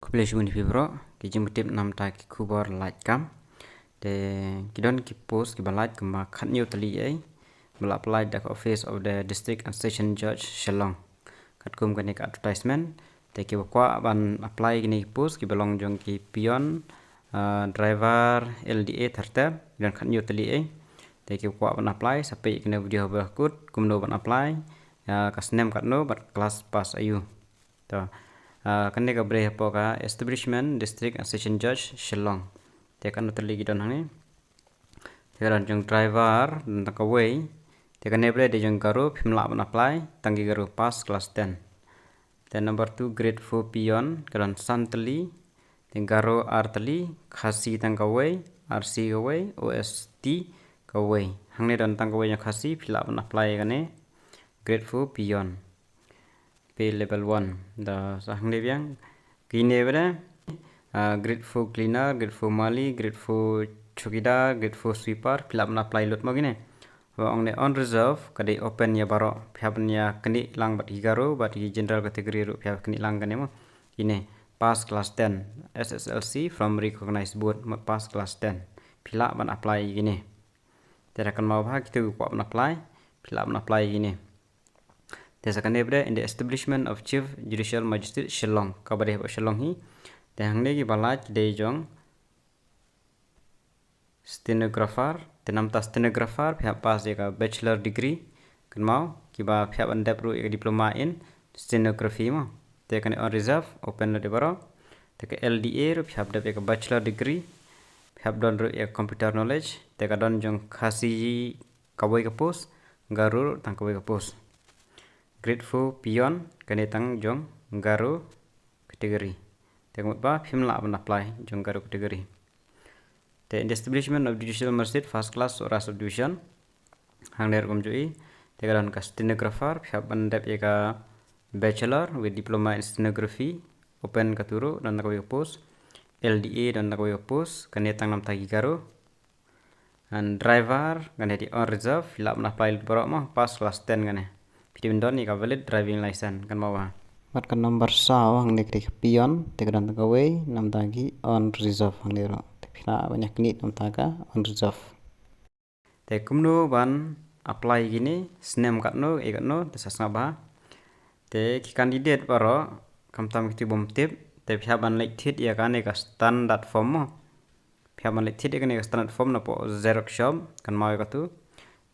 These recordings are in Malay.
Kupilih di fibro, kijing betip nam ta ki kubor like kam, de kidon ki post ki balait kema khat new tali ai, bala apply the office of the district and station judge Shillong. Kat kum kan ka advertisement, de ki wakwa ban apply ni post ki belong jong ki pion, driver LDA tharta, dan khat new tali ai, de ki wakwa ban apply sampai kena video berkut, kum no ban apply, kas nem kat no bat kelas pass ayu. To kan ka bre po ka establishment district and station judge Shillong te kan terli gidon hang ni te kan jong driver dan ka way te kan bre de jong garu phimla ban apply tangi garu pass class 10 te number 2 grade 4 pion kan santli te garu artli khasi tang ka way rc ka way ost ka way hang ni dan tang ka way khasi phila ban apply kan ni grade 4 pion level 1 the sahang devyang kine bera grade 4 cleaner grade 4 mali grade 4 chokida grade 4 sweeper fill up na apply lot magine wa ong ne on reserve kadi open ya baro phapn ya kani lang bat higaro bat hi general category ru phap kani lang kane mo kine pass class 10 SSLC from recognized board pass class 10 fill up ban apply gine tera kan mau bha kitu ko ban apply fill up ban apply gine Tesa in the establishment of Chief Judicial Magistrate Shillong kabare ba Shillong hi te hangne ki balaj de jong stenographer te namta stenographer phya pass ka bachelor degree kan mau ki ba phya ban depro diploma in stenography mo te kan on reserve open de baro te ka LDA ru phya de ka bachelor degree phya don ru computer knowledge te ka don jong khasi kawai ka post garur tang kawai ka post grade 4 pion kane tang jong garu category tengok ba phimla ban apply jong garu category the establishment of judicial magistrate first class or subdivision hang der kom jui te kan ka stenographer phya ban dep ka bachelor with diploma in stenography open katuru dan ka post LDA dan ka post kane tang nam tagi garu and driver kane di on reserve fill up na apply borok ma pass class 10 kane Pidindon ni ka valid driving license kan bawa. Mat kan number saw hang ni krik pion te kan ka way nam tagi on reserve hang ni ro. Te pina banyak ni nam taga on reserve. Te kumno ban apply gini snem kat no e kat no te sasna ba. Te ki candidate baro kam tam ki bom tip te pia ban lek thit ya kan ka standard form mo. Pia ban lek thit ka standard form na po xerox shop kan mau ka tu.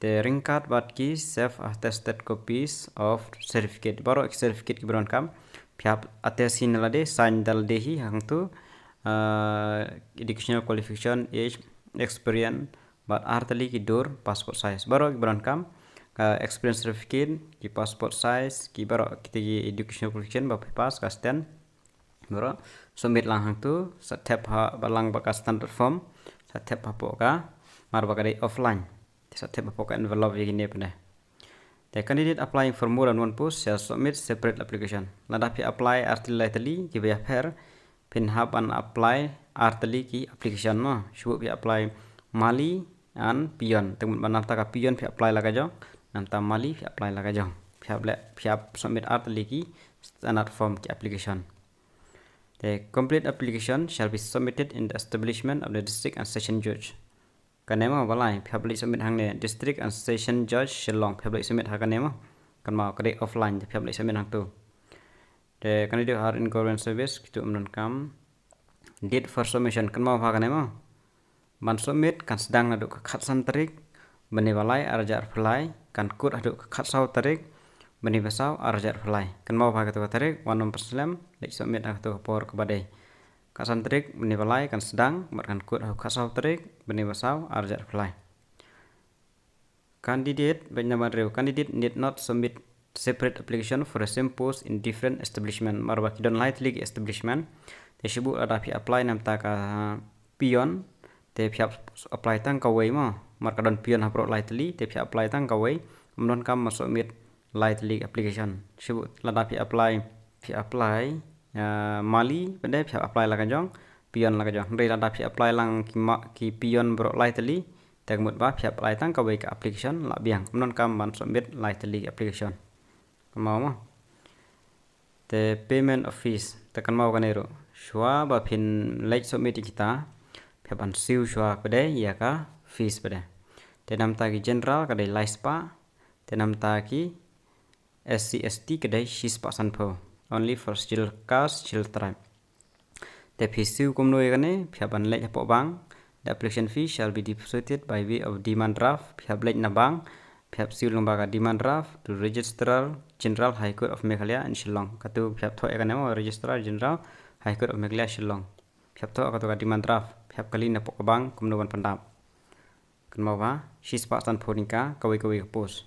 The ring card but key self-attested copies of certificate. Baru certificate ki beron kam. Piap atesin lade sign dal dehi hang tu educational qualification, age, experience, but artali ki door passport size. Baru ki beron kam experience certificate ki passport size ki baru kita ki educational qualification ba pass ka stand. Baru submit lang hang tu setep ha balang ba standard form setep ha po ka mar ba ka offline. Setep apa envelope yang ini pernah. The candidate applying for more than one post shall submit separate application. Ladapi apply artili ki via pair pin hab an apply artili ki application no. Shubu pi apply mali and pion. Temun banam taka pion pi apply laga jong. Namta mali pi apply laga jong. Pi submit artili ki standard form ki application. The complete application shall be submitted in the establishment of the district and session judge. Kanema balai public submit hang ne district and station judge Shillong public submit ha kanema kan mau kade offline public submit hang tu de candidate are in government service kitu umnan kam date for submission kan mau ha kanema ban submit kan sedang adu khat san tarik bani balai arjar apply kan kut adu khat sau tarik bani basau arjar apply kan mau ha katu tarik 1% lek submit ha tu por ke badai Kasan trik menilai kan sedang bahkan kut kasau trik benibasau arjar apply. Candidate need not submit separate application for the same post in different establishment. Marwa kidon light league establishment. Te shibu ada pi apply nam ta ka pion te pi apply tang ka way mo. Mar kadon pion hapro light league te pi apply tang ka way mnon kam submit light league application. Shibu lada pi apply mali benda pihak apply laga jong pion laga jong rei lada pihak apply lang ki pion bro lai tali tegmut ba pihak apply tang ka application la biang non kam ban submit lai tali application kamau mo the payment of fees tekan mau kanero shua ba pin late submit kita phep an siu shua pada ya ka fees pada te nam ta ki general ka dai laispa te nam ta ki SC/ST ka dai shispa sanpho only for still caste still tribe te phí siu kum noi ka ne phep an late po bang the application fee shall be deposited by way of demand draft phep late na bang phep siu long ba ka demand draft to registrar general high court of Meghalaya in Shillong katu phep tho ka ne mo registrar general high court of Meghalaya Shillong phep tho ka to ka demand draft phep kali na po ka bang kum no ban pandap kan mau ba shispa sanpho nika kawi post.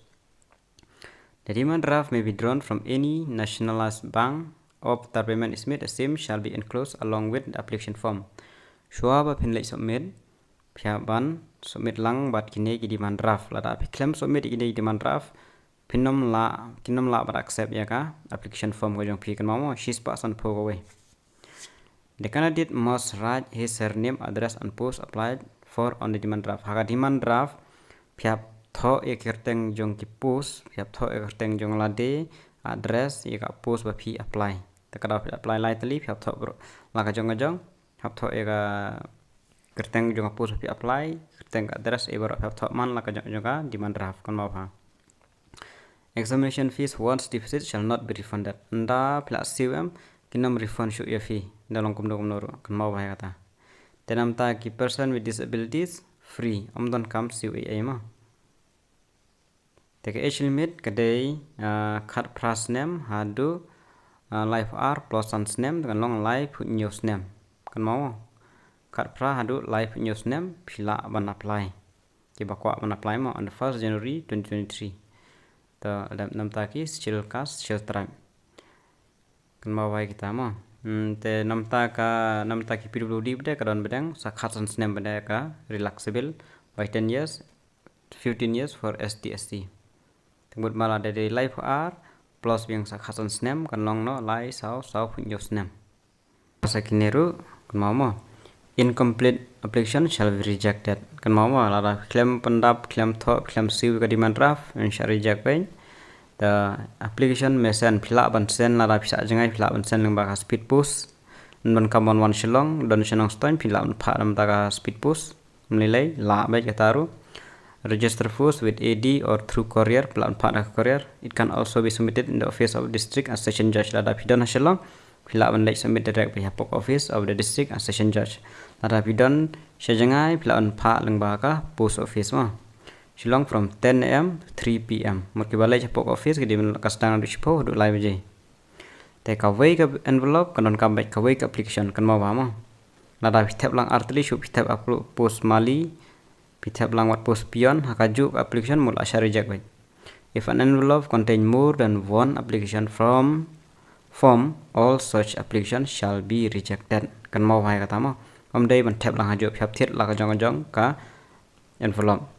The demand draft may be drawn from any nationalized bank of the payment is made. The same shall be enclosed along with the application form. Shua ba pin late submit, pia ban submit lang bat kini ki demand draft. Lada pi claim submit kini demand draft. Kinom la bat accept ya ka application form ko jong pi kan mau shispa san po ko we. The candidate must write his surname, address and post applied for on the demand draft. Haka demand draft pia tho kerteng jong ki post phep tho kerteng jong lade address ye ka post ba phi apply ta ka apply lai tali phep tho la ka jong phep tho e ka kerteng jong post phi apply kerteng address e ba phep tho man la ka jong ka demand draft kon ma pha examination fees once deposit shall not be refunded nda plus CM kinam refund shu ye fee dalong kum no kon ma ba kata tenam ta ki person with disabilities free amdon kam CA ma Take age limit kadai cut plus name hadu life R plus sans name dengan long life news name kan mau cut pra hadu life news name pila ban apply ke bakwa ban apply mo on the 1st January 2023 ta nam ta ki still caste still tribe kan mau wai kita mo te nam ta ki PWD bede kadon bedang sa cut sans name bede ka relaxable by 10 years 15 years for ST/SC Tenggut malah dari life R plus yang sakhasan snam kan long no lai sau punyo snam. Masa kineru kan mau incomplete application shall be rejected. Kan mau lara claim pendap claim tho claim siu ka demand draft and shall reject bain. The application may send phila ban send lara bisa jangai phila ban send leng ba speed post. Non kamon wan Shillong don Shillong stone phila ban pha dam ta speed post. Menilai la baik kataru Register post with AD or through courier, pelan partner courier. It can also be submitted in the office of district and session judge. Lada pidon Shillong, pila ban late submit direct by Hapok office of the district and session judge. Lada pidon sejangai pelan pak lengbaka post office ma. Shillong from 10 AM to 3 PM. Murki balai Hapok office kedi kasdang du shipo du live je. Te kawai ke envelope kanon kambek kawai ke application kan mau ma. Lada pitap lang artli shu pitap upload post mali. Pitap lang wat post pion hakajuk application mul asha reject baik. If an envelope contain more than one application from form, all such application shall be rejected. Kan mau hai kata mo. Day ban tap lang hajuk phap thiet la ka jong ka envelope.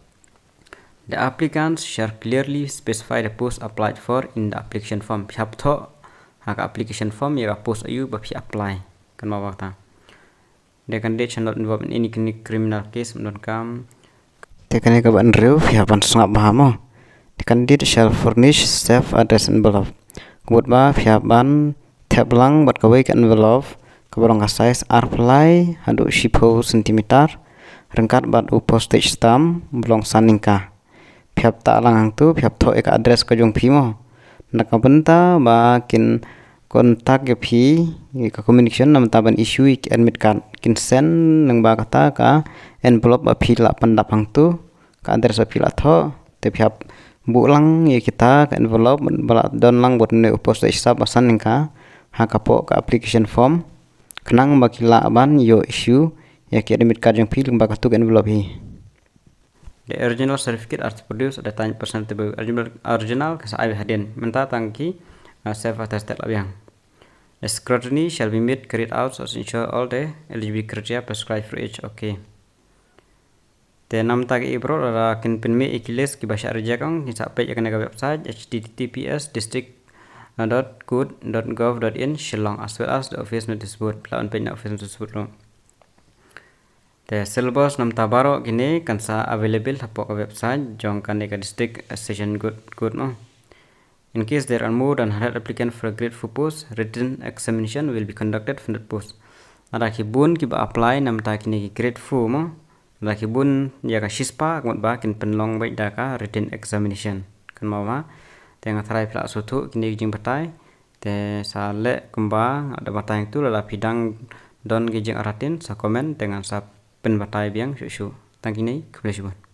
The applicants shall clearly specify the post applied for in the application form. Phap tho haka application form ya post ayu ba phi apply. Kan mau kata. The candidate shall not involved in any criminal case non kam Tekane ka ban reu pihak ban sangap bahamo. The candidate shall furnish self address envelope. Kebut ba pihak ban tap lang bat kawai ke envelope keborong ka size apply hadu shipo centimeter rengkat bat u postage stamp belong saningka. Pihak tak lang hang tu pihak tho ek address ka jong phimo. Nak benta ba kin kontak ke phi ka communication nam ta ban issue ik admit card kin send nang ba kata ka envelope ba phi la pandap hang tu ka address ba phi la tho te phap bu lang ye kita ka envelope bala don lang bot ne postage stamp basan ningka ha ka po ka application form kenang ba kila ban yo issue ya ki admit card jong phi ba ka tu envelope hi. The original certificate are produced at the time presentable original kasa ai hadin menta tangki self attested labiang. The scrutiny shall be made carried out so as ensure all the eligibility criteria prescribed for each. Okay. The nam tag ibro la kin pinme ikiles ki basha rejakang ki sampai akan ke website https://district.code.gov.in Shillong as well as the office notice board lawan page office notice board lo. The syllabus nam tabaro kini kansa available hapo ke website jong kan ke district session good no. In case there are more than 100 applicants for a grade 4 post, written examination will be conducted from that post. Ada kibun kiba apply nam ta kini grade 4 mo. Ada kibun ya ka shispa ngot ba kin penlong baik da ka written examination. Kan mau ma tengah try pla sutu kini jing batai te sa le kumba ada batai tu la pidang don gijing aratin sa komen dengan sa pen batai biang shu. Tang kini keblesiban.